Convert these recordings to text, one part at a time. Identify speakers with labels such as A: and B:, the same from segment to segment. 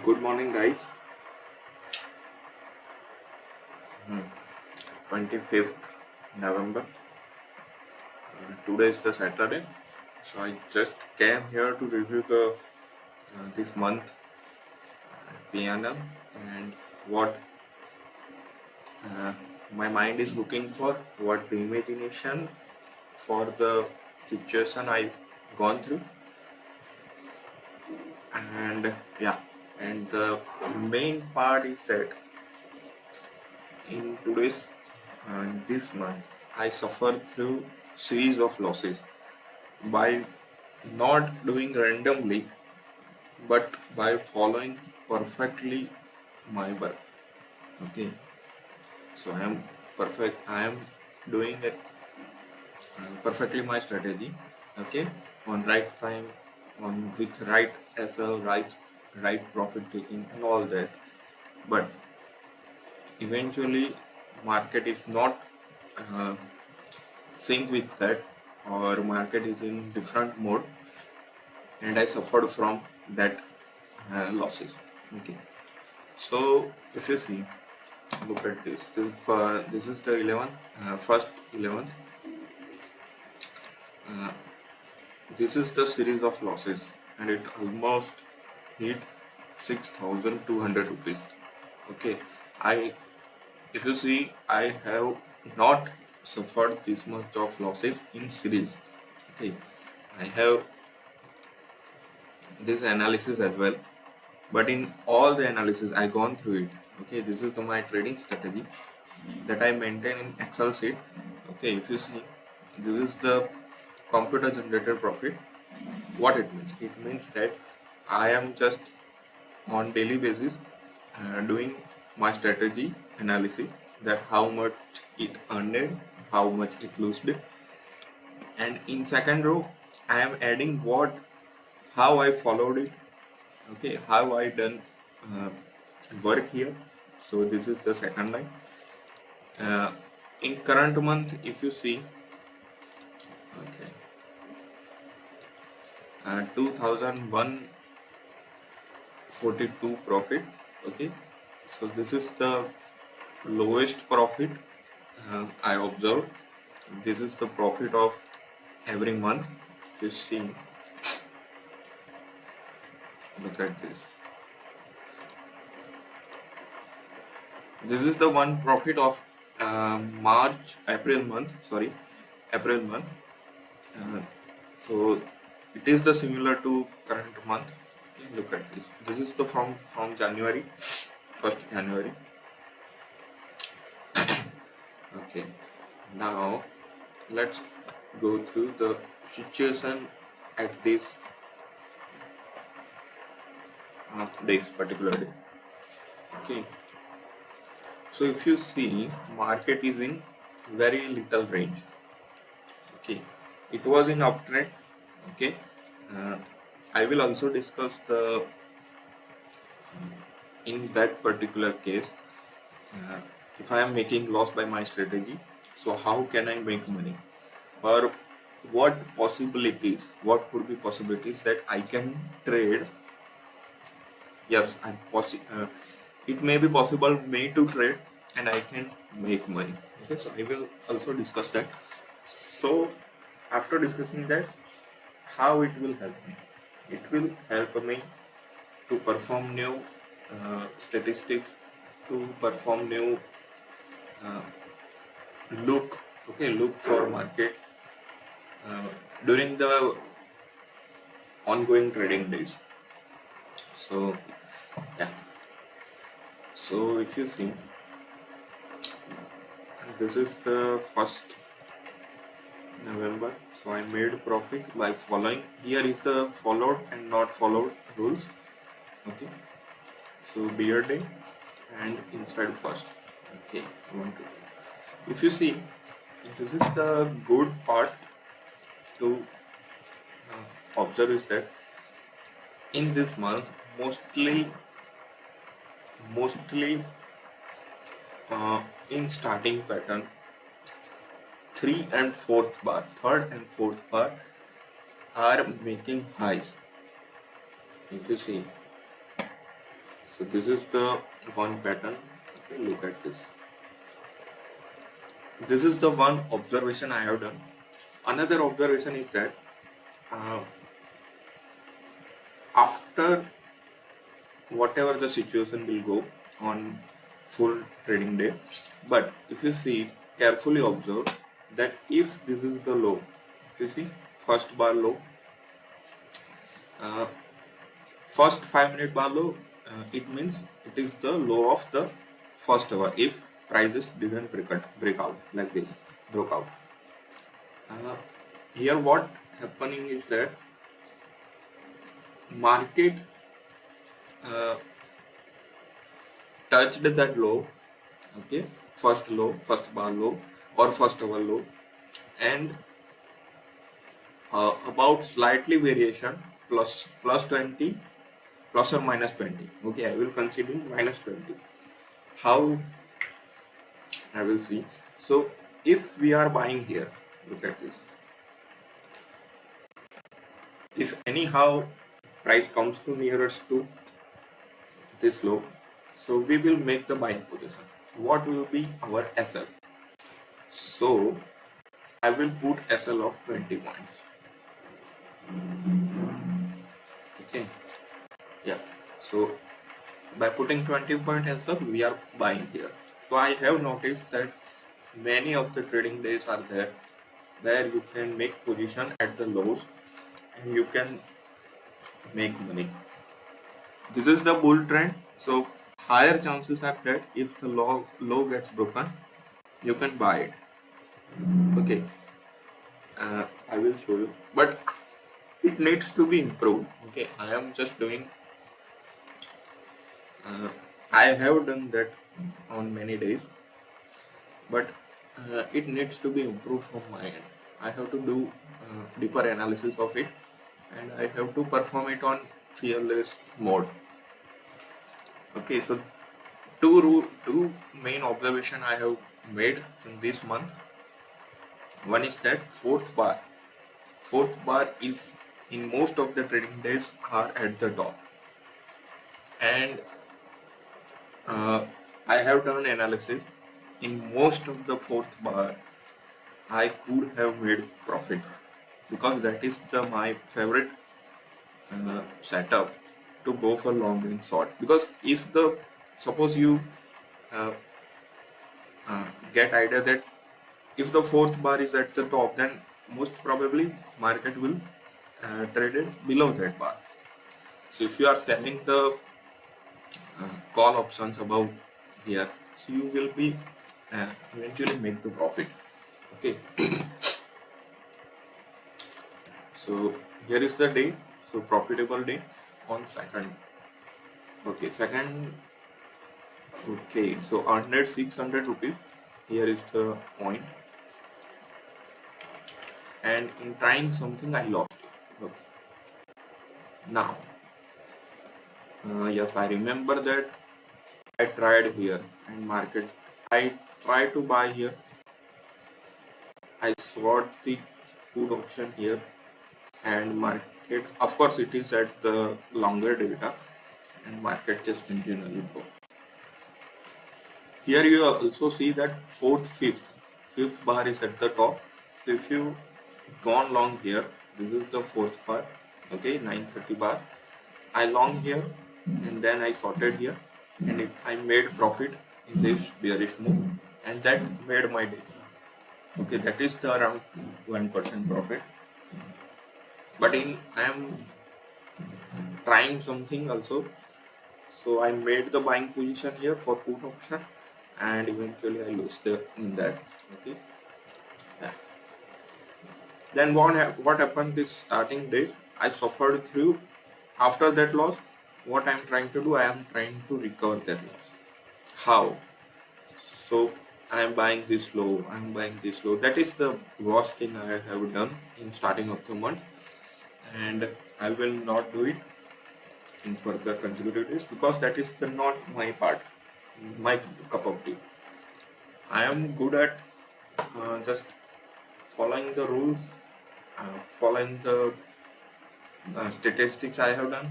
A: Good morning, guys. 25th November. Today is the Saturday, so I just came here to review the this month PNL and what my mind is looking for, what the imagination for the situation I've gone through, and yeah, and the main part is that in today's this month I suffered through series of losses by not doing randomly but by following perfectly my work. Okay, so I am doing it perfectly my strategy. Okay, on right time, on with right SL, right profit taking and all that, but eventually market is not uh, sync with that, or market is in different mode, and I suffered from that losses. Okay, so if you see, look at this. This is the 11, first 11. Uh, this is the series of losses, and it almost hit 6,200 rupees. Okay, I if you see, I have not suffered this much of losses in series. Okay, I have this analysis as well, but in all the analysis I gone through it. Okay, this is my trading strategy that I maintain in Excel sheet. Okay, if you see, this is the computer generated profit. What it means? It means that I am just on daily basis doing my strategy analysis, that how much it earned, how much it lost, and in second row I am adding how I followed it. Okay, how I done uh, work here. So this is the second line. uh, in current month, if you see, okay, 2142 profit. Okay, so this is the lowest profit I observed. This is the profit of every month. You see, look at this. This is the one profit of April month. Sorry, April month. Uh, so it is the similar to current month. Okay, look at this. This is the from January, 1st January. Okay, now let's go through the situation at this particular day. Okay, so if you see, market is in very little range. Okay, it was in uptrend. Okay, uh, I will also discuss the in that particular case, uh, if I am making loss by my strategy, so how can I make money, or what could be possibilities that I can trade. Yes, it may be possible me to trade and I can make money. Okay, so I will also discuss that. So after discussing that, how it will help me? It will help me to perform new statistics, to perform new uh, look for market uh, during the ongoing trading days. So yeah, so if you see, this is the 1st November. So I made profit by following. Here is the followed and not followed rules. Okay, so beer day and inside first. Okay, 1 2 3. If you see, this is the good part to observe is that in this month, mostly in starting pattern, third and fourth bar are making highs. If you see, So this is the one pattern. Okay, look at this. This is the one observation I have done. Another observation is that uh, after whatever the situation will go on full trading day, but if you see carefully observe that if this is the low, if you see first bar low, uh, first 5 minute bar low, it means it is the low of the first hour if prices didn't break out like this, broke out. uh, Here what happening is that market uh, touched that low, okay, first low, first bar low or first hour low, and about slightly variation plus 20, plus or minus 20. Okay, I will consider minus 20. How I will see. So if we are buying here, look at this. If anyhow price comes to nearest to this low, so we will make the buying position. What will be our SL? So I will put SL of 20 points. Okay, yeah. So by putting 20-point SL, we are buying here. So I have noticed that many of the trading days are there where you can make position at the lows and you can make money. This is the bull trend. So higher chances are that if the low gets broken, you can buy it. Okay, I will show you, but it needs to be improved. Okay, I am just doing. I have done that on many days, but it needs to be improved from my end. I have to do deeper analysis of it, and I have to perform it on fearless mode. Okay, so two main observation I have made in this month. One is that fourth bar is in most of the trading days are at the top, and I have done analysis. In most of the fourth bar, I could have made profit because that is the my favorite setup to go for long and short. Because if the suppose you uh, get idea that if the fourth bar is at the top, then most probably market will trade it below that bar. So if you are selling the call options above here, so you will be eventually make the profit. Okay, so here is the day. So profitable day on second. Okay, second. Okay, so earned 600 rupees. Here is the point. And in trying something, I lost it. Okay. Now, yes, I remember that I tried here and market. I tried to buy here. I sought the put option here and market. Of course, it is at the longer data and market just continually go. Here you also see that fifth bar is at the top. So if you gone long here, this is the fourth bar. Okay, 930 bar. I long here and then I sorted here and I made profit in this bearish move and that made my day. Okay, that is the around 1% profit. But I am trying something also. So I made the buying position here for put option and eventually I lost in that. Okay. Yeah. Then what happened this starting days? I suffered through. After that loss, what I am trying to do, I am trying to recover that loss. How? So I am buying this low. I am buying this low. That is the worst thing I have done in starting of the month, and I will not do it in further consecutive days because that is not my part, my cup of tea. I am good at just following the rules, following the statistics I have done,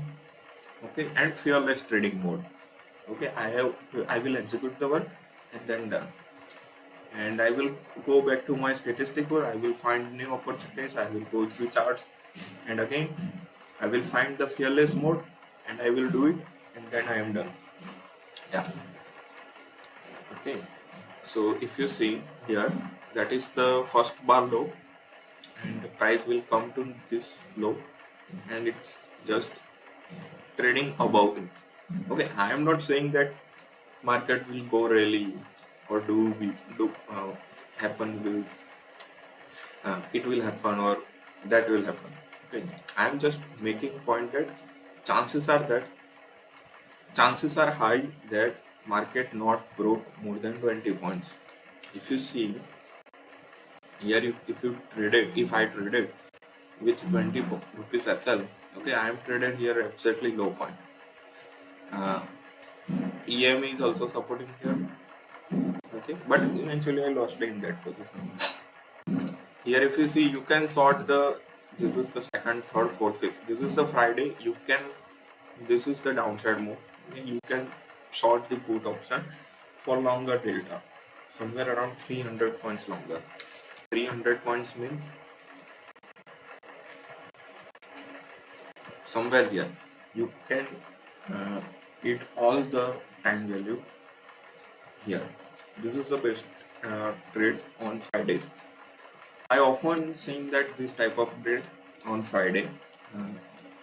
A: okay, and fearless trading mode. Okay, I will execute the work and then done. And I will go back to my statistic board. I will find new opportunities. I will go through charts, and again I will find the fearless mode and I will do it, and then I am done. Yeah. Okay. So if you see here, that is the first bar low, and the price will come to this low, and it's just trading above it. Okay, I am not saying that market will go really or do happen will it will happen or that will happen. Okay, I am just making point that chances are that chances are high that market not broke more than 20 points. If you see here, if you traded, if I traded with 20 rupees SL, okay, I am traded here absolutely low point. Uh, EM is also supporting here, okay, but eventually I lost in that position. Here, if you see, you can sort the. This is the second, third, fourth, fifth. This is the Friday. You can. This is the downside move. You can short the put option for longer delta, somewhere around 300 points longer. 300 points means somewhere here. You can hit all the time value here. This is the best trade on Fridays. I often seen that this type of trade on Friday.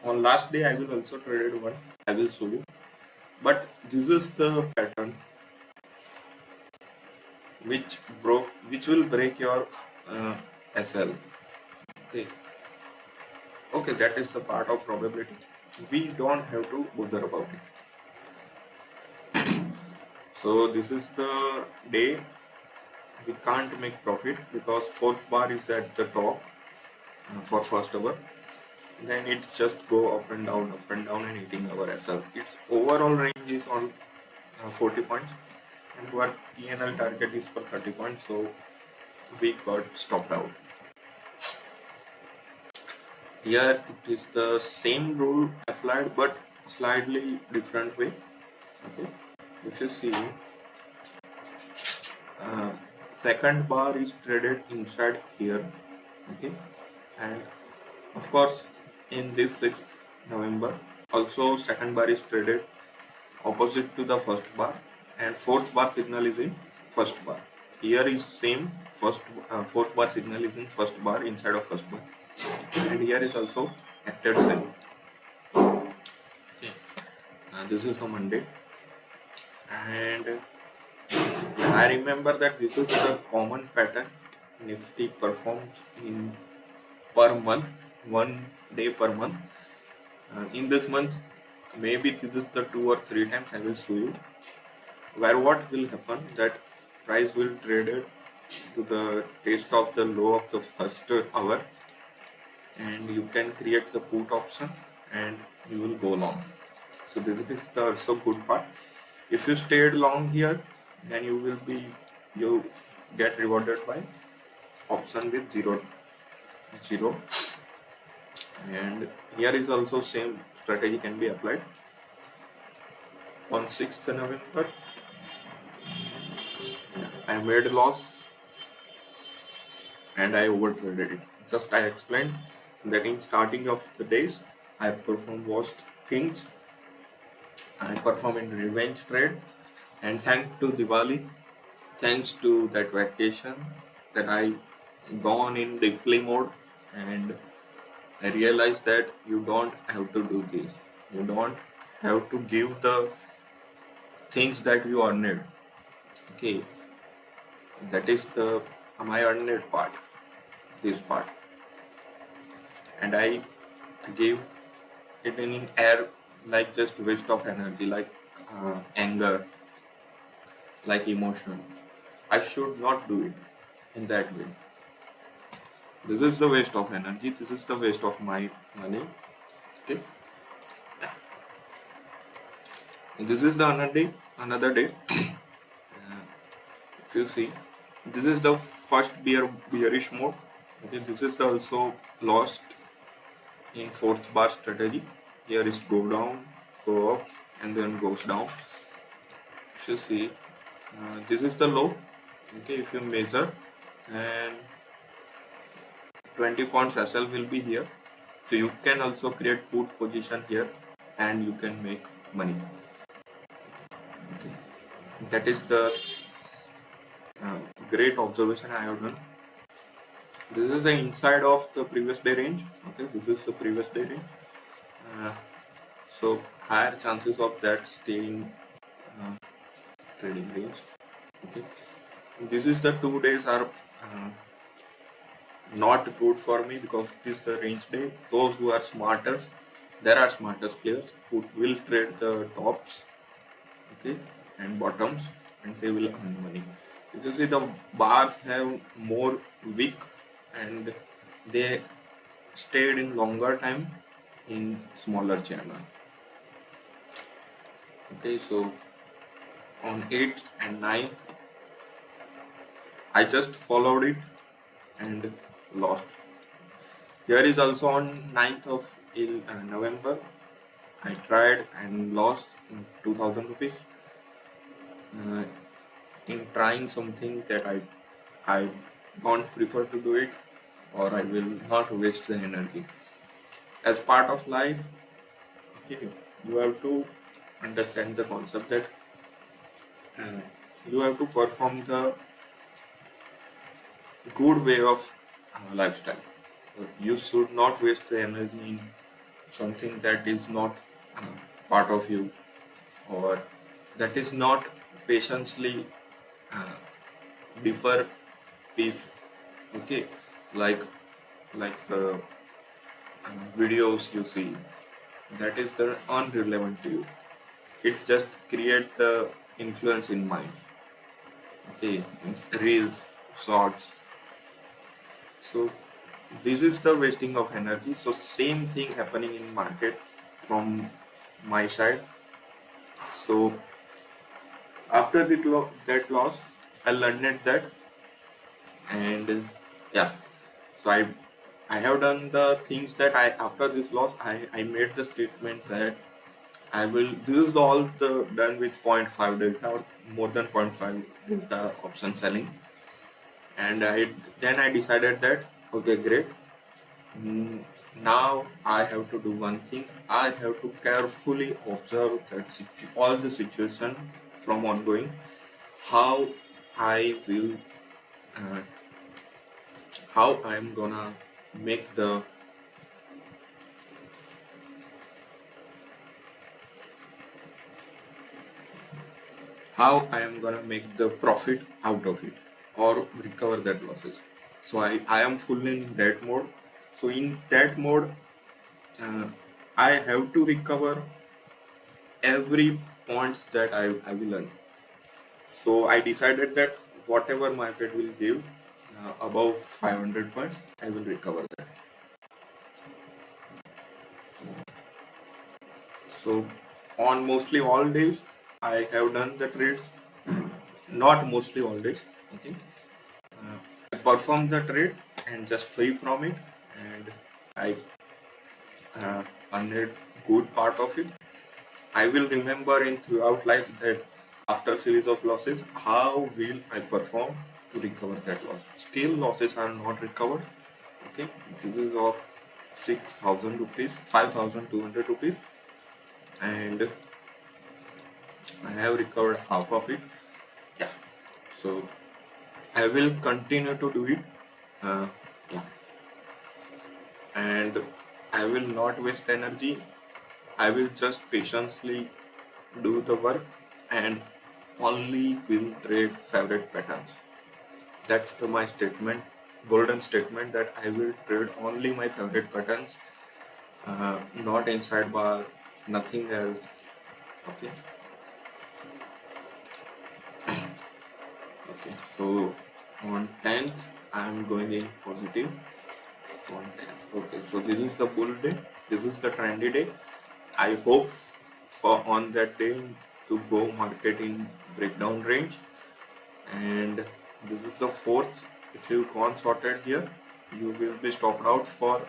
A: On last day, I will also trade one. I will show you. But this is the pattern which will break your SL. Okay, okay, that is the part of probability. We don't have to bother about it. So this is the day we can't make profit because fourth bar is at the top for first hour. Then it's just go up and down and hitting our SL. Its overall range is on 40 points and our PNL target is for 30 points, so we got stopped out. Here it is the same rule applied but slightly different way. Okay, if you see second bar is traded inside here. Okay, and of course in this 6th November also second bar is traded opposite to the first bar, and fourth bar signal is in first bar. Here is same fourth bar signal is in first bar inside of first bar, and here is also acted same. Okay, this is the Monday, and I remember that this is the common pattern Nifty performs in per month, 1 day per month. In this month, maybe this is the 2 or 3 times I will show you. Where what will happen that price will trade it to the taste of the low of the first hour, and you can create the put option and you will go long. So this is the also good part. If you stayed long here, then you get rewarded by option with zero, and here is also same strategy can be applied. On 6th November, I made loss and I overtraded it. Just I explained that in starting of the days, I perform worst things. I perform in revenge trade, and thanks to Diwali, thanks to that vacation, that I gone in deeply mode, and I realized that you don't have to do this. You don't have to give the things that you earned. Okay, that is the my earned part, this part, and I gave it in air like just waste of energy, like anger, like emotion. I should not do it in that way. This is the waste of energy. This is the waste of my money. Okay. This is the another day. If you see, this is the first bearish mode. Okay, this is the also lost in fourth bar strategy. Here is go down, go up, and then goes down. if you see, this is the low. Okay, if you measure, and 20 points SL will be here. So you can also create put position here, and you can make money. Okay, that is the uh, great observation I have done. This is the inside of the previous day range. Okay, this is the previous day range. Uh, so higher chances of that staying uh, trading range. Okay, this is the 2 days are not good for me because it is the range day. Those who are smarter, there are smartest players who will trade the tops, okay, and bottoms, and they will earn money. If you see, the bars have more wick and they stayed in longer time in smaller channel. Okay, so on 8th and 9th, I just followed it and lost. Here is also on 9th of November. I tried and lost 2000 rupees uh, in trying something that I don't prefer to do it, or I will not waste the energy. As part of life, okay, you have to understand the concept that uh, you have to perform the good way of lifestyle. You should not waste the energy in something that is not part of you, or that is not patiently uh, deeper piece. Okay, like the videos you see, that is the unrelevant to you. It just create the influence in mind. Okay, reels, shorts. So this is the wasting of energy. So same thing happening in market from my side. So after that loss, I learned that, and yeah. So I have done the things that I after this loss I made the statement that I will. This is all the done with point 0.5 delta or more than point 0.5 delta option selling, and I decided that okay, great. Mm, Now I have to do one thing. I have to carefully observe that all the situation from ongoing. How I will, uh, how I am gonna make the, how I am gonna make the profit out of it or recover that losses. So I am fully in that mode. So in that mode, uh, I have to recover every points that I will earn. So I decided that whatever market will give above 500 points, I will recover that. So on mostly all days, I have done the trades. Not mostly all days. Okay, I perform the trade and just free from it, and I earned good part of it. I will remember in throughout life that after series of losses, how will I perform to recover that loss? Still losses are not recovered. Okay, this is of 6,000 rupees, 5,200 rupees, and I have recovered half of it. Yeah, so I will continue to do it. Uh, yeah, and I will not waste energy. I will just patiently do the work and only will trade favorite patterns. That's my statement, golden statement, that I will trade only my favorite patterns, not inside bar, nothing else. Okay, okay. So on 10th, I'm going in positive. So on 10th, okay. So this is the bull day. This is the trendy day. I hope for on that day to go market in breakdown range, and this is the fourth. If you can't sorted here, you will be stopped out for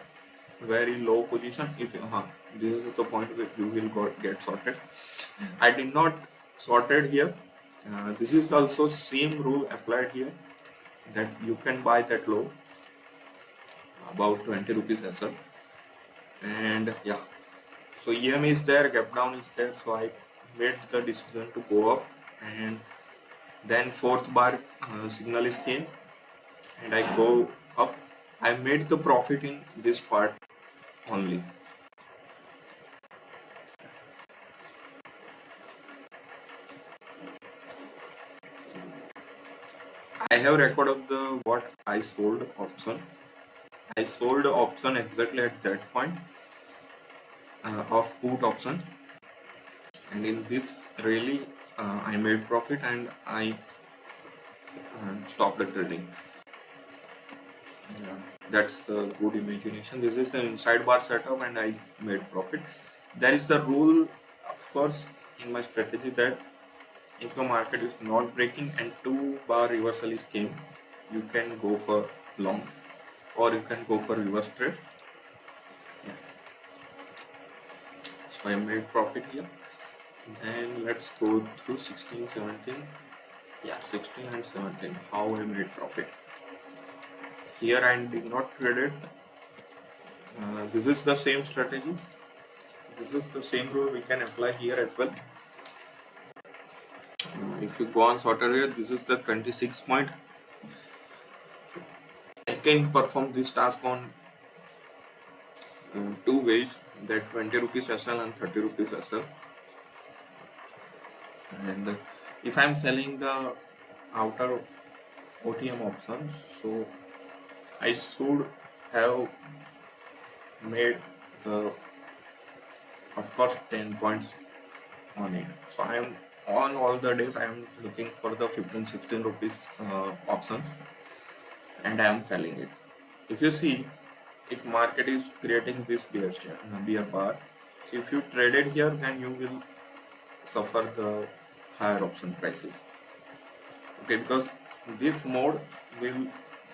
A: very low position. If this is the point where you will get sorted. I did not sorted here. This is also same rule applied here, that you can buy that low about 20 rupees as well. And yeah, so EM is there, gap down is there, so I made the decision to go up. And then fourth bar signal is came and I go up. I made the profit in this part only. I have record of the what I sold option. I sold option exactly at that point of put option, and in this really I made profit and I stopped the trading. Yeah, that's the good imagination. This is the inside bar setup and I made profit. There is the rule, of course, in my strategy that if the market is not breaking and 2 bar reversal is came, you can go for long or you can go for reverse trade. Yeah. So I made profit here. And let's go through 16, 17. Yeah, 16 and 17. How I made profit. Here I did not trade it. This is the same strategy. This is the same rule we can apply here as well. If you go on shorter here, this is the 26 point. I can perform this task on 2 ways, that 20 rupees SL and 30 rupees SL. And if I'm selling the outer OTM option, so I should have made the, of course, 10 points on it. So I am on all the days I am looking for the 15, 16 rupees options and I am selling it. If you see, if market is creating this bear bar, so if you trade it here, then you will suffer the higher option prices. Okay, because this mode will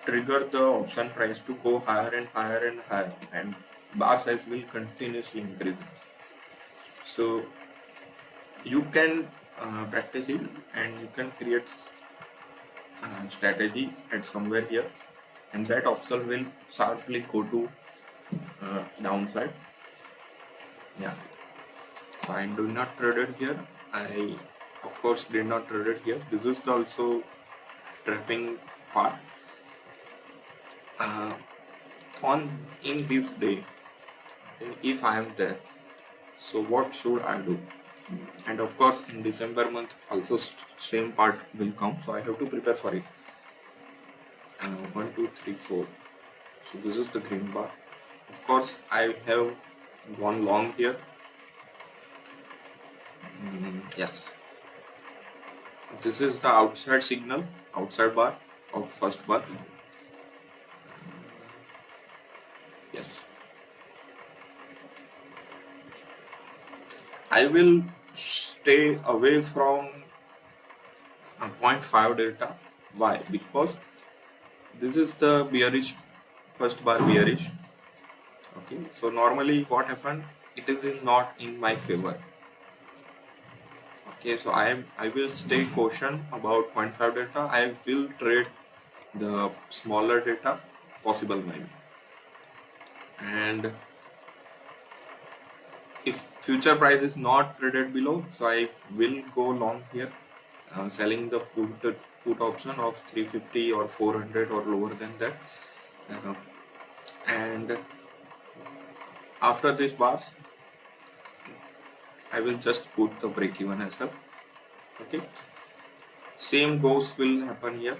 A: trigger the option price to go higher and higher and higher, and bar size will continuously increase. So you can practice it and you can create strategy at somewhere here, and that option will sharply go to downside. Yeah, so I do not trade it here. I of course did not trade it here. This is also trapping part. On in this day, if I am there, so what should I do? And of course in December month also same part will come, so I have to prepare for it. 1 2 3 4, so this is the green bar. Of course I have gone long here. Yes, this is the outside signal, outside bar of first bar. Yes, I will stay away from 0.5 delta. Why? Because this is the bearish, first bar bearish. Okay, so normally what happened, it is not in my favor. Okay, so I will stay caution about 0.5 delta. I will trade the smaller data possible maybe. And if future price is not traded below, so I will go long here, selling the put option of 350 or 400 or lower than that. And after these bars, I will just put the break even as well. Okay, same goes will happen here.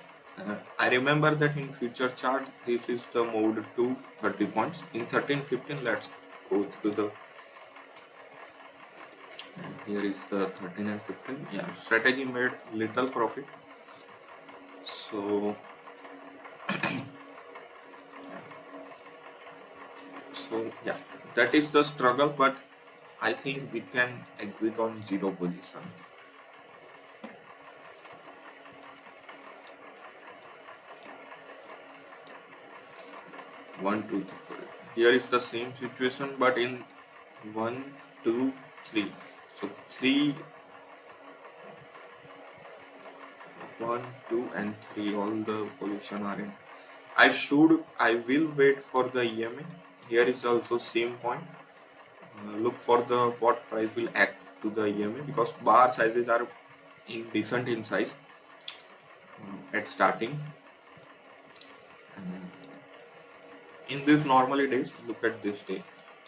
A: I remember that in future chart, this is the mode to 30 points. In 13, 15, let's go through the, here is the 13 and 15. Yeah, strategy made little profit. So, yeah, that is the struggle, but I think we can exit on zero position. 1 2 3 4. Here is the same situation, but in 1 2 3. So 3 1, 2 and 3, all the position are in. I will wait for the EMA. Here is also same point. Look for the what price will act to the EMA, because bar sizes are decent in size at starting. In this normally days, look at this day,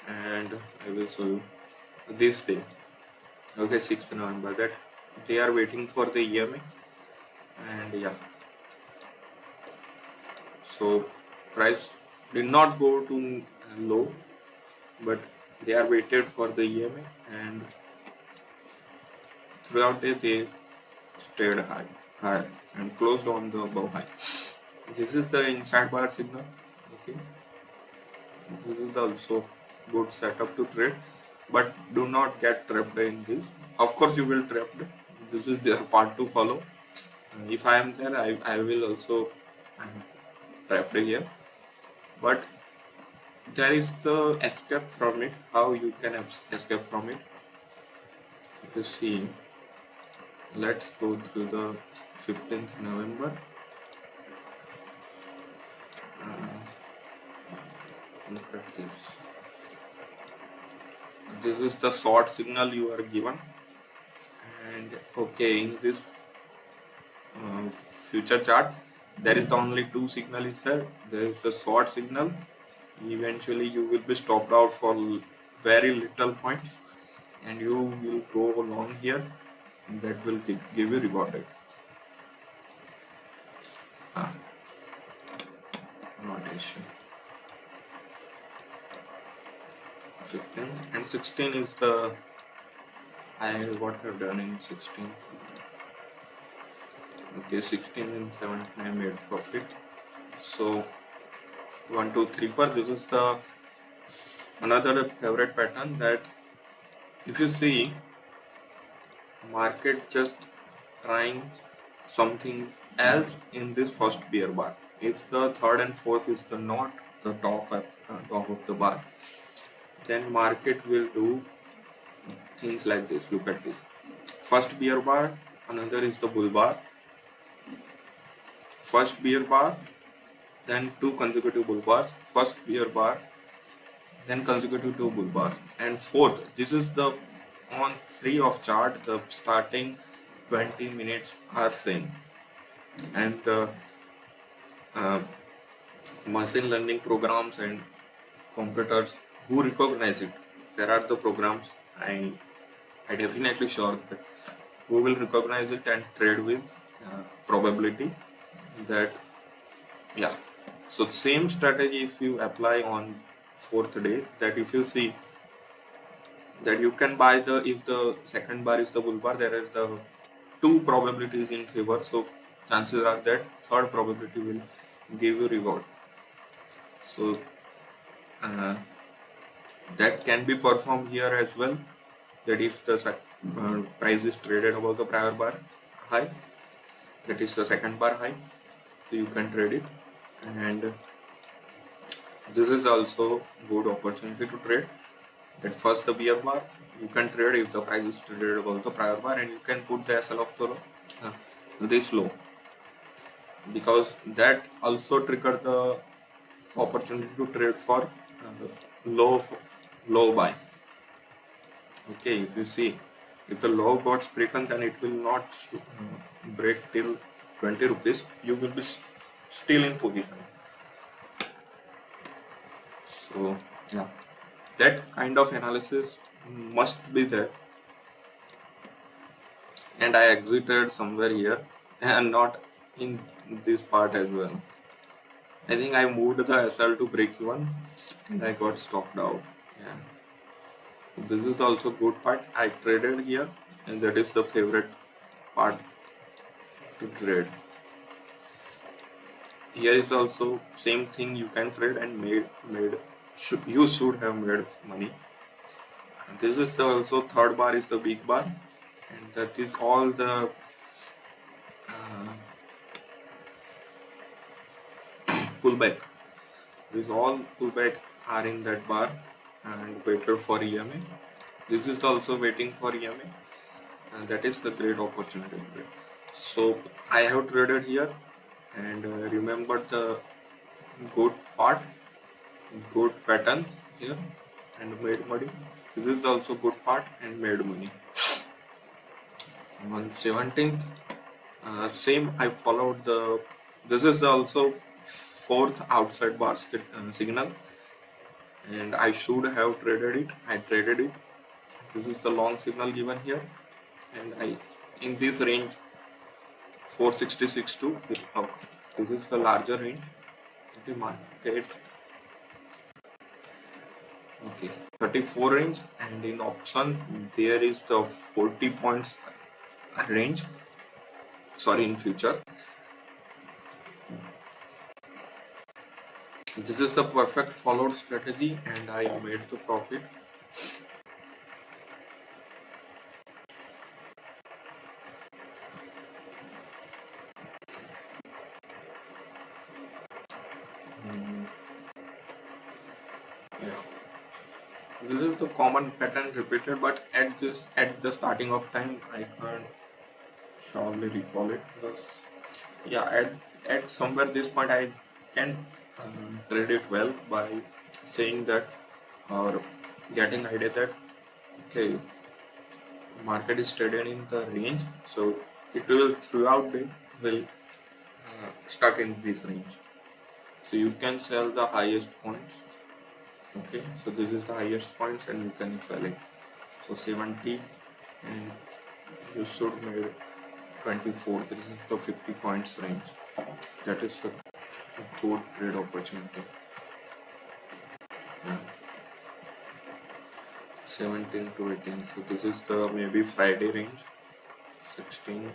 A: and I will show you this day. Okay, 6th November, that they are waiting for the EMA, and yeah, so price did not go to low, but they are waited for the EMA, and throughout the day they stayed high and closed on the above high. This is the inside bar signal. Okay, this is also good setup to trade, but do not get trapped in this. Of course you will trapped. This is their part to follow. If I am there, I will also trapped here, but there is the escape from it. How you can escape from it? If you see, let's go through the 15th November. Look at this. This is the short signal you are given, and okay, in this future chart, there is the only two signal is there. There is the short signal. Eventually, you will be stopped out for very little points, and you will go long here, and that will give you rewarded. Notation. 15 and 16 is the what I've done in 16. Okay, 16 and 17 I made profit. So 1, 2, 3, 4. This is the another favorite pattern, that if you see market just trying something else in this first bear bar. If the third and fourth is the not the top of the bar, then market will do things like this. Look at this. First bear bar, another is the bull bar. First bear bar, then two consecutive bull bars. First bear bar, then consecutive two bull bars. And fourth, this is the on 3 of chart, the starting 20 minutes are same. And the machine learning programs and computers who recognize it, there are the programs I definitely sure that who will recognize it and trade with probability that, yeah. So same strategy if you apply on 4th day, that if you see that you can buy the, if the second bar is the bull bar, there is the 2 probabilities in favor, so chances are that third probability will give you reward. So that can be performed here as well, that if the price is traded above the prior bar high, that is the second bar high, so you can trade it. And this is also good opportunity to trade, that first the bear bar you can trade if the price is traded above the prior bar, and you can put the SL of the this low, because that also trigger the opportunity to trade for low buy. Okay, if you see, if the low got broken, then it will not break till 20 rupees. You will be still in position. So yeah, that kind of analysis must be there. And I exited somewhere here and not in this part as well. I think I moved the SL to break even and I got stopped out. Yeah. This is also good part. I traded here, and that is the favorite part to trade. Here is also same thing, you can trade and you should have made money. And this is the also third bar is the big bar, and that is all the pullback. These all pullback are in that bar and waited for EMA. This is also waiting for EMA, and that is the great opportunity. So I have traded here, and remember the good part, good pattern here, and made money. This is also good part and made money. On 17th, same I followed the. This is the also fourth outside basket signal, and I should have traded it. I traded it. This is the long signal given here, and I in this range 466 to this is the larger range. Okay, market okay 34 range, and in option there is the 40 points range. Sorry, in future. This is the perfect followed strategy, and I made the profit. Mm, yeah. This is the common pattern repeated, but at the starting of time I can't surely recall it, because yeah, at somewhere this point I can read it well by saying that, or getting idea that okay, market is traded in the range, so it will throughout day will stuck in this range. So you can sell the highest points. Okay, so this is the highest points, and you can sell it. So 70, and you should make 24. This is the 50 points range. That is the good trade opportunity. Yeah. 17 to 18. So this is the maybe Friday range. 16,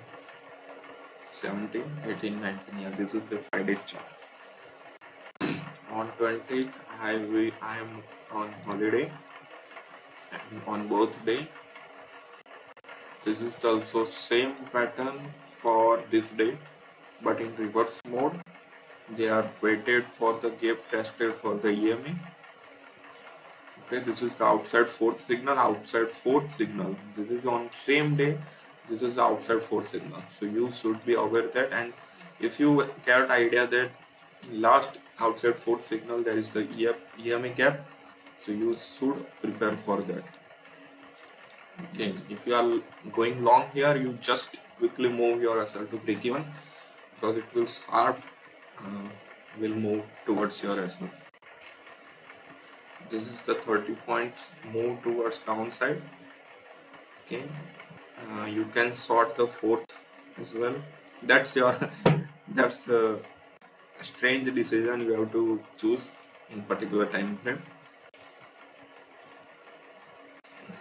A: 17, 18, 19. Yeah, this is the Friday's chart. On 20th, I am on holiday, and on both day. This is also same pattern for this day, but in reverse mode. They are waited for the gap tested for the EMA. Okay, this is the outside fourth signal. Outside fourth signal. This is on same day. This is the outside fourth signal. So you should be aware that, and if you get idea that last outside fourth signal there is the EMA gap, so you should prepare for that. Okay, if you are going long here, you just quickly move your SL to break even, because it will sharp will move towards your SL. This is the 30 points move towards downside. Okay, you can sort the fourth as well. That's your that's the strange decision you have to choose in particular time frame.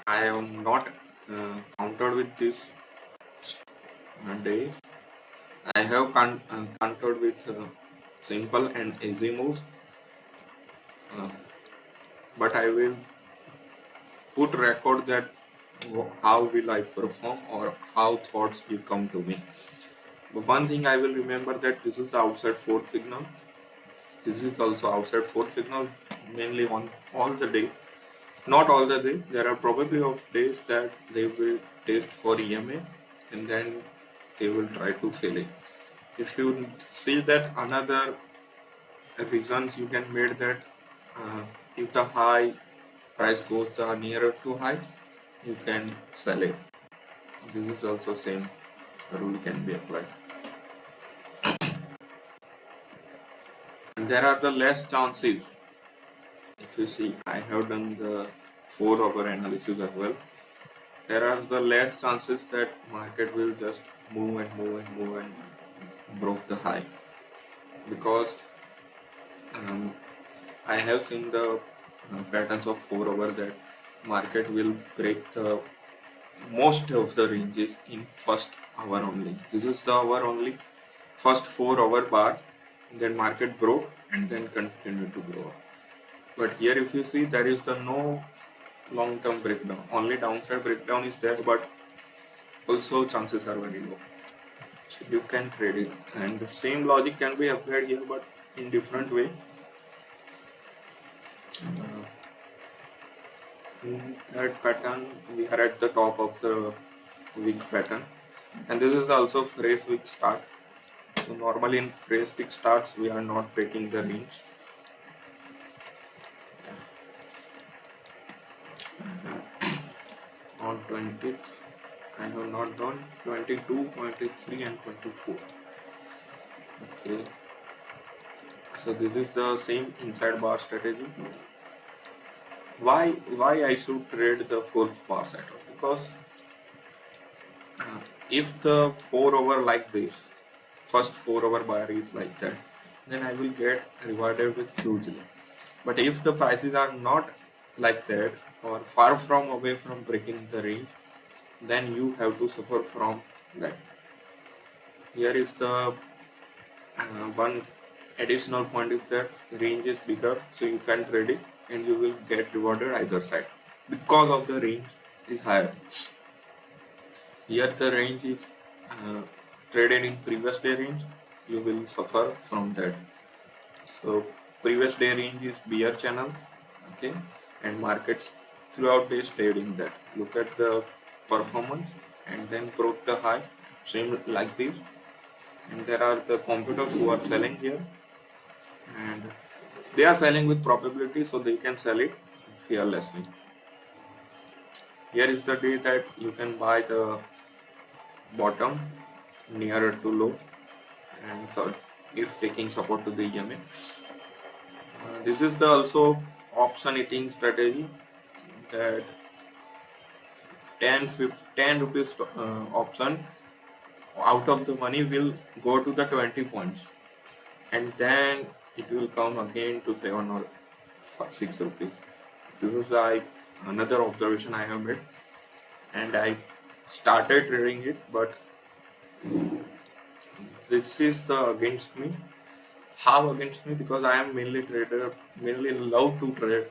A: I am not countered with this day. I have countered with simple and easy moves, uh, but I will put record that how will I perform, or how thoughts will come to me. But one thing I will remember, that this is the outside fourth signal. This is also outside fourth signal, mainly on all the day. Not all the day. There are probably of days that they will test for EMA, and then they will try to fail it. If you see that another reasons you can make that, if the high price goes the nearer to high, you can sell it. This is also same rule can be applied. And there are the less chances. If you see, I have done the 4-hour analysis as well. There are the less chances that market will just move and move and move and broke the high, because um, I have seen the patterns of 4-hour that market will break the most of the ranges in first hour only. This is the hour only, first 4-hour bar, then market broke and then continued to grow. But here if you see, there is the no long-term breakdown, only downside breakdown is there, but also chances are very low. So you can trade it, and the same logic can be applied here, but in different way. Uh, in that pattern, we are at the top of the week pattern. And this is also fresh week start. So normally in fresh week starts we are not breaking the range. On 20th I have not done 22, 23 and 24. Okay, so this is the same inside bar strategy. Why I should trade the fourth bar setup? Because if the 4 hour like this, first 4 hour bar is like that, then I will get rewarded with hugely. But if the prices are not like that or far from away from breaking the range, then you have to suffer from that. Here is the one additional point is that range is bigger, so you can trade it and you will get rewarded either side because of the range is higher. Here the range if traded in previous day range, you will suffer from that. So previous day range is bear channel, okay, and markets throughout day stayed in that. Look at the performance and then broke the high, same like this. And there are the competitors who are selling here, and they are selling with probability, so they can sell it fearlessly. Here is the day that you can buy the bottom nearer to low, and so if taking support to the EMA. This is the also option eating strategy that 10 rupees option out of the money will go to the 20 points, and then it will come again to 7 or 6 rupees. This is another observation I have made, and I started trading it, but this is the against me. How against me? Because I am mainly trader, mainly love to trade.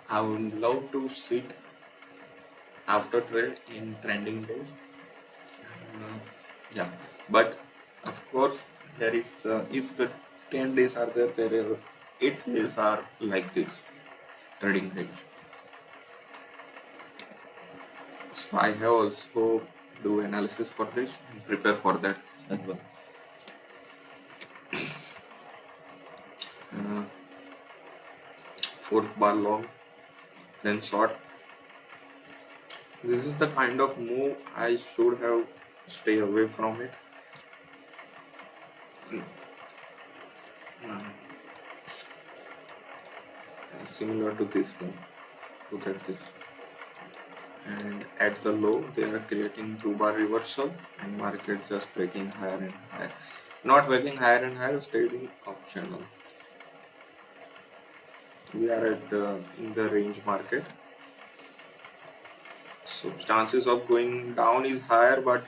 A: I would love to sit after trade in trending days. Yeah, but of course there is if the 10 days are there, there are 8 days are like this trading range. So I have also do analysis for this and prepare for that as well. Uh, Fourth bar long, then short. This is the kind of move I should have stay away from it. Similar to this one. Look at this. And at the low, they are creating 2 bar reversal and market just breaking higher and higher. Not breaking higher and higher, staying optional. We are at in the range market. So chances of going down is higher, but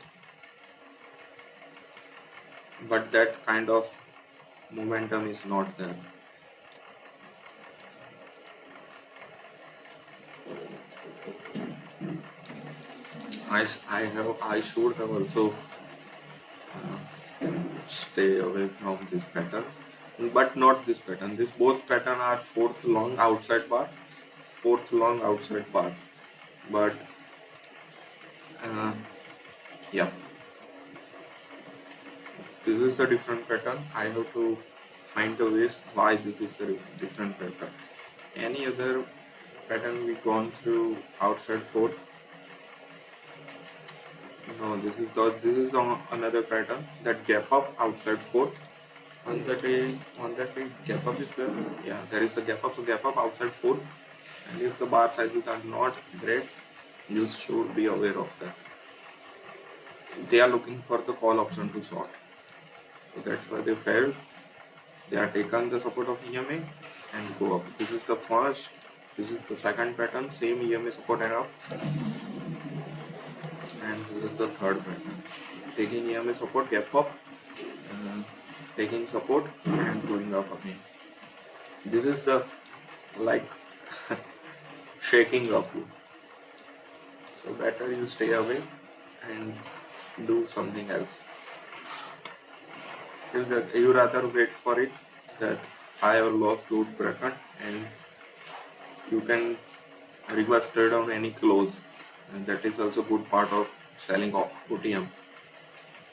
A: that kind of momentum is not there. I should have also stay away from this pattern, but not this pattern. This both pattern are fourth long outside bar, but uh, yeah, this is the different pattern. I have to find the ways why this is a different pattern. Any other pattern we gone through outside fourth? No, this is the another pattern that gap up outside fourth. On that day gap up is there. Yeah, there is a gap up. So gap up outside fourth, and if the bar sizes are not great, you should be aware of that. They are looking for the call option to short, so that's why they failed. They are taken the support of EMA and go up. This is the first. This is the second pattern. Same EMA support and up, and this is the third pattern. Taking EMA support, gap up, taking support and going up again. This is the like shaking of you. So better you stay away and do something else. You rather wait for it that high or low would bracket, and you can reverse trade on any close, and that is also good part of selling of OTM.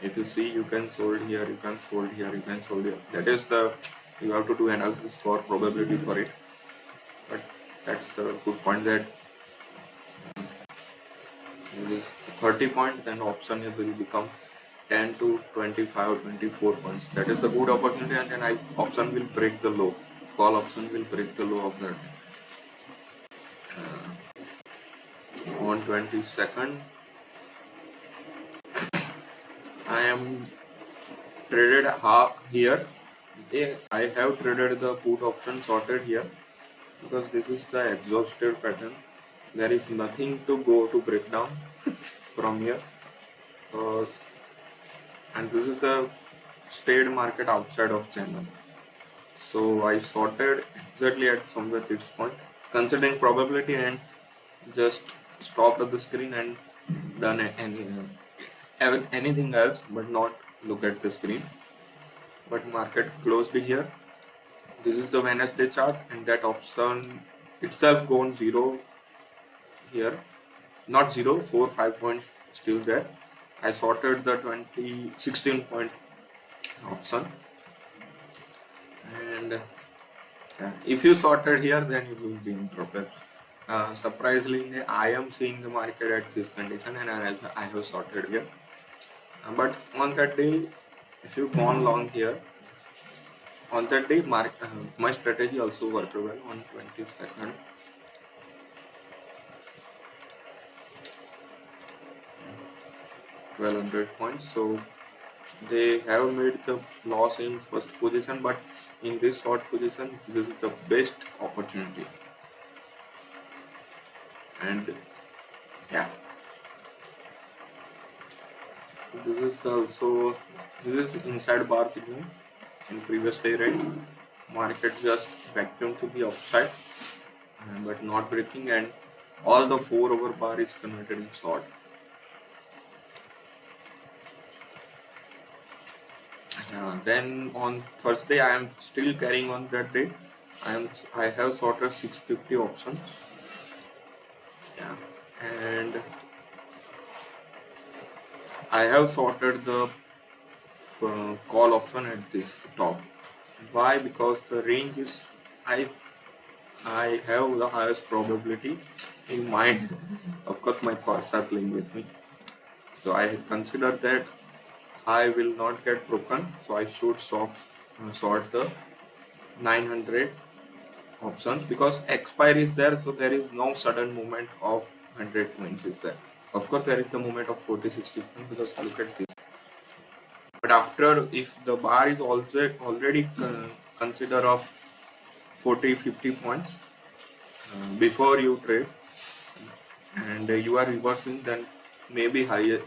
A: If you see, you can sold here, you can sold here, you can sold here. That is the, you have to do analysis for probability for it. But that's the good point, that it is 30 points, then option will become 10 to 25 24 points. That is the good opportunity, and then option will break the low. Call option will break the low of that. On 22nd, I am traded half here. I have traded the put option sorted here because this is the exhausted pattern. There is nothing to go to break down from here. And this is the stayed market outside of channel. So I sorted exactly at somewhere this point, considering probability, and just stopped at the screen and done anything else, but not look at the screen. But market closed here. This is the Wednesday chart, and that option itself gone zero here. Not zero, 4-5 points still there. I sorted the 16 point option, and if you sorted here, then it will be in profit. Surprisingly, I am seeing the market at this condition, and I have sorted here. But on that day, if you gone long here, on that day, my strategy also worked well on 22nd. £1,200 so they have made the loss in first position, but in this short position this is the best opportunity. And yeah, this is inside bar signal in previous day, right? Market just vacuum to the upside, but not breaking, and all the 4 over bar is converted in short. Then on Thursday, I am still carrying on that day. I have sorted 650 options. Yeah, and I have sorted the call option at this top. Why? Because the range is, I have the highest probability in mind. Of course, my thoughts are playing with me. So I consider that I will not get broken, so I should sort the 900 options, because expire is there, so there is no sudden movement of 100 points is there. Of course, there is the movement of 40-60 points, because look at this. But after, if the bar is also already consider of 40-50 points before you trade, and you are reversing, then maybe higher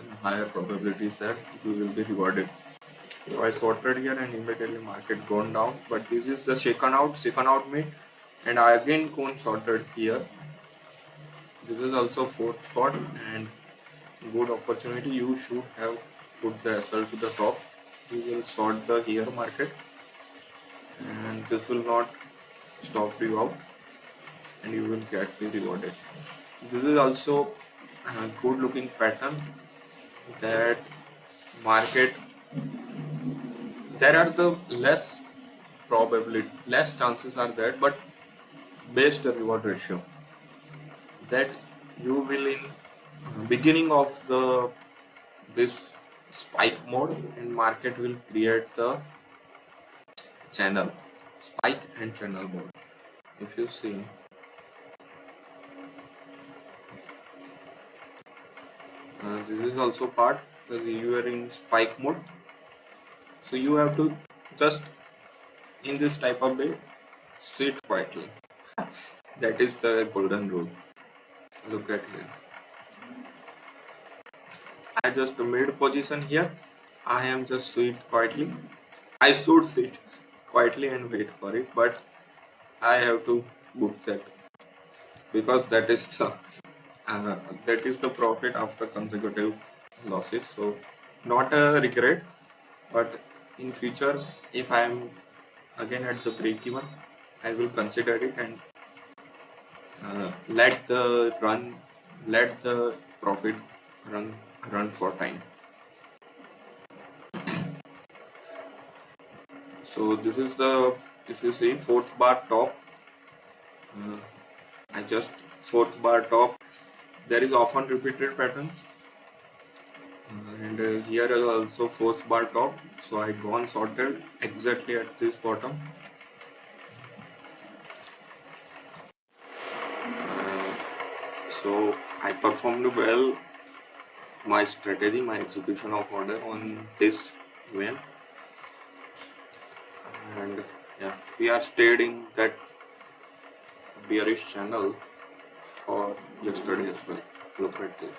A: probabilities that you will be rewarded. So I sorted here, and immediately market gone down. But this is the shaken out mid, and I again gone sorted here. This is also fourth short, and good opportunity. You should have put the SL to the top. You will sort the here market, and this will not stop you out, and you will get the rewarded. This is also a good looking pattern, that market, there are the less chances are there, but best reward ratio, that you will in beginning of this spike mode, and market will create the channel spike and channel mode. If you see, this is also part, because you are in spike mode, so you have to just in this type of day sit quietly. That is the golden rule. Look at here, I just made position here. I am just sit quietly. I should sit quietly and wait for it, but I have to book that, because that is the profit after consecutive losses. So not a regret, but in future, if I am again at the break even, I will consider it, and let the profit run run for time. So this is the, if you see fourth bar top, uh, I just fourth bar top, there is often repeated patterns, and here is also fourth bar top. So I gone sorted exactly at this bottom. Uh, so I performed well my strategy, my execution of order on this event, and yeah, we are stayed in that bearish channel for yesterday as well. Look at this.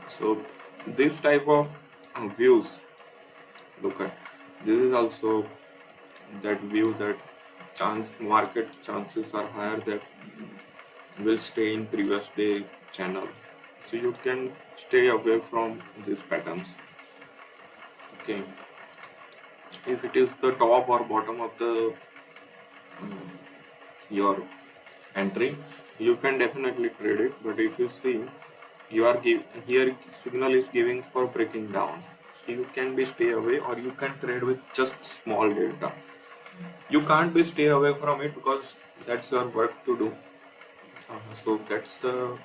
A: So this type of views, look at this is also that view that chance market chances are higher that will stay in previous day channel. So you can stay away from these patterns. Okay, if it is the top or bottom of the your entry, you can definitely trade it. But if you see, you are here signal is giving for breaking down, so you can be stay away, or you can trade with just small delta. You can't be stay away from it because that's your work to do. So that's the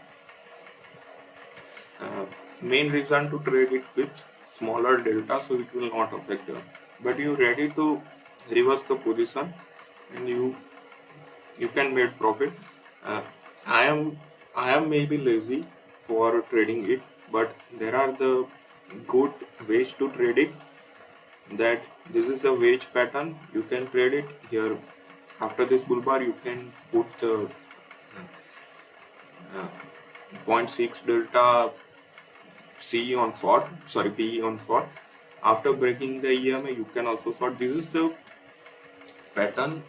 A: uh, main reason to trade it with smaller delta, so it will not affect you. But you ready to reverse the position, and you can make profit. uh, i am I am maybe lazy for trading it, but there are the good ways to trade it. That this is the wage pattern, you can trade it here. After this bull bar, you can put the uh, zero point 0.6 delta C on short, sorry, PE on short. After breaking the EMA, you can also short. This is the pattern.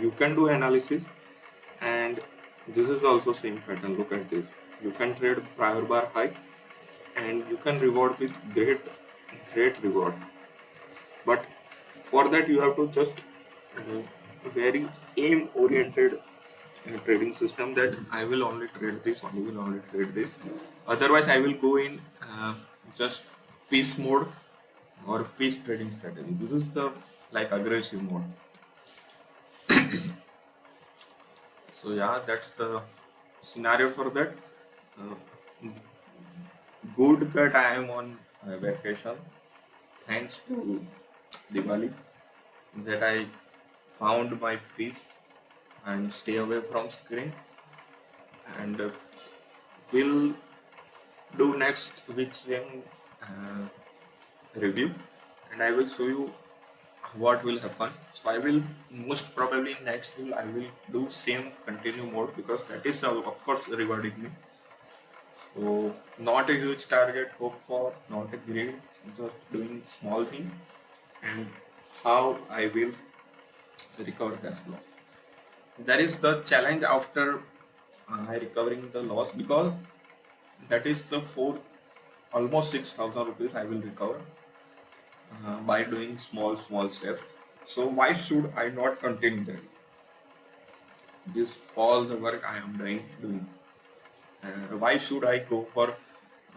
A: You can do analysis, and this is also same pattern. Look at this. You can trade prior bar high, and you can reward with great reward. But for that, you have to just very aim oriented trading system, that I will only trade this, I will only trade this. Otherwise, I will go in just piece mode or piece trading strategy. This is the like aggressive mode. So yeah, that's the scenario for that. Uh, Good that I am on vacation, thanks to Diwali, that I found my peace and stay away from screen, and will do next week's game review, and I will show you what will happen. So I will most probably next will I will do same continue mode, because that is of course rewarding me. So not a huge target hope for, not a great, just doing small thing, and how I will recover that loss. That is the challenge after I recovering the loss, because that is the four almost 6,000 rupees I will recover by doing small steps. So why should I not continue that? This all the work I am doing. Why should I go for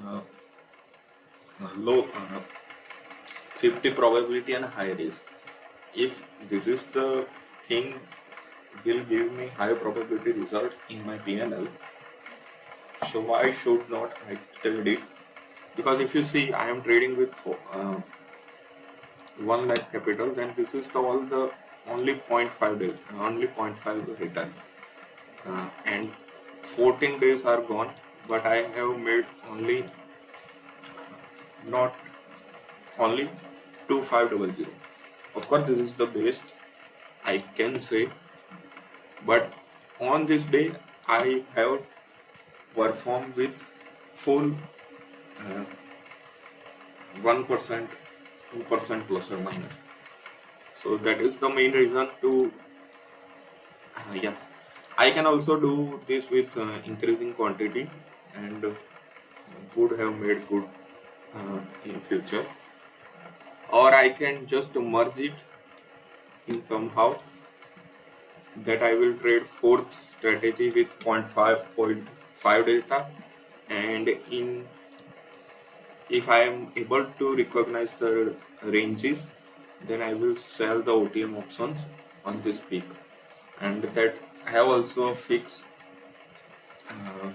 A: uh, low 50 probability and high risk? If this is the thing will give me high probability result in my PNL, so why should not I trade it? Because if you see, I am trading with 1 lakh capital, then this is the all the only 0.5 days, only 0.5 return, and 14 days are gone, but I have made only not only 2500. Of course, this is the best I can say, but on this day I have performed with full 1%, 2% plus or minus. So that is the main reason to yeah. I can also do this with increasing quantity, and would have made good in future, or I can just merge it in somehow that I will trade fourth strategy with 0.5 delta, and in if I am able to recognize the ranges, then I will sell the OTM options on this peak. And that I have also fixed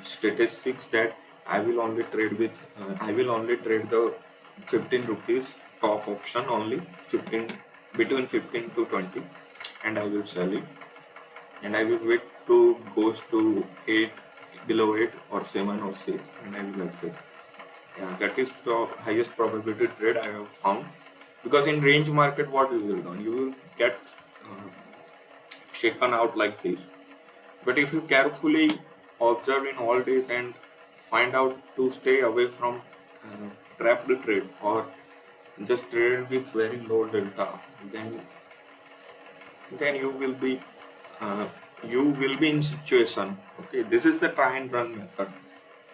A: statistics that I will only trade the 15 rupees top option only, 15 between 15 to 20, and I will sell it, and I will wait to goes to 8, below 8 or 7 or 6, and I will exit. Yeah, that is the highest probability trade I have found, because in range market what you will do, you will get uh, shaken out like this. But if you carefully observe in all days and find out to stay away from trapped trade or just trade with very low delta, then then uh, you will be in situation. Okay, this is the try and run method.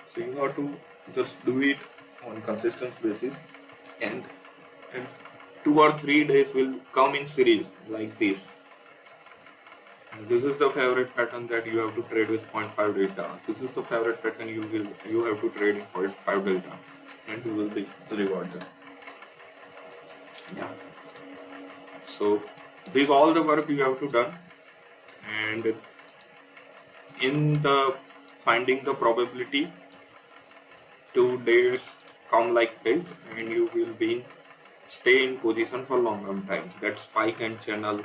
A: So you have to just do it on consistent basis, and and 2 or 3 days will come in series like this. And this is the favorite pattern that you have to trade with 0.5 delta. This is the favorite pattern you have to trade in 0.5 delta, and you will be rewarded. Yeah. So this all the work you have to done, and in the finding the probability, 2 days come like this, and you will be stay in position for longer time. That spike and channel.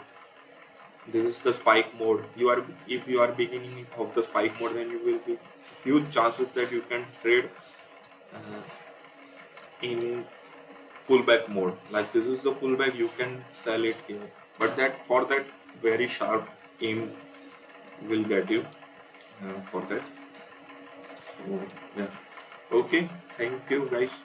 A: This is the spike mode. If you are beginning of the spike mode, then you will be huge chances that you can trade uh, in pullback mode. Like this is the pullback, you can sell it here, but that for that very sharp aim will get you for that. So yeah, okay, thank you guys.